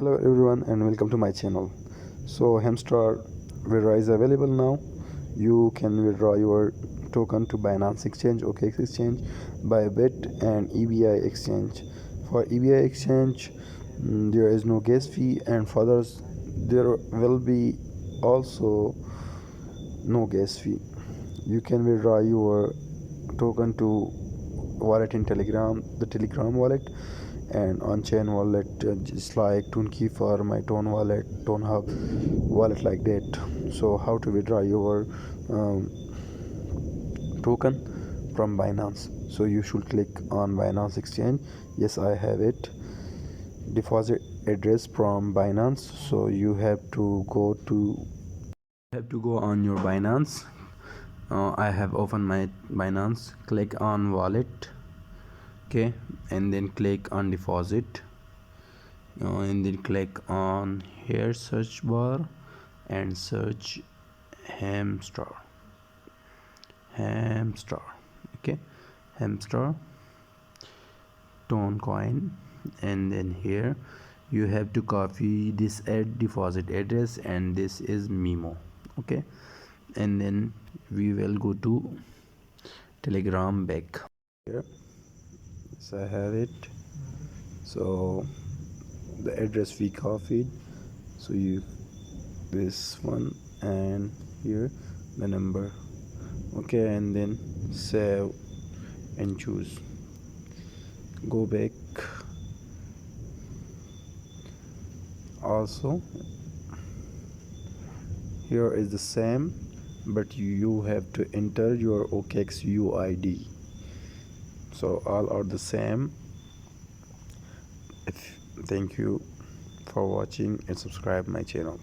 Hello everyone and welcome to my channel. So Hmstr withdrawal is available now. You can withdraw your token to Binance exchange, OKX exchange, Bybit and EBI exchange. For EBI exchange, there is no gas fee, and for others there will be also no gas fee. You can withdraw your token to wallet in the Telegram wallet, and on-chain wallet, just like Tunkeeper, MyTone wallet, ToneHub wallet, like that. So how to withdraw your token from Binance? So you should click on Binance exchange. Yes, I have it. Deposit address from Binance. So you have to go on your Binance. I have opened my Binance. Click on wallet, okay, and then click on deposit, and then click on here search bar and search Hmstr. Okay, Hmstr tone coin, and then here you have to copy this deposit address, and this is memo. Okay, and then we will go to Telegram back here. Yes, I have it. So the address we copied, so you this one, and here the number. Okay, and then save and choose. Go back. Also here is the same, but you have to enter your OKX UID. So all are the same. Thank you for watching and subscribe my channel.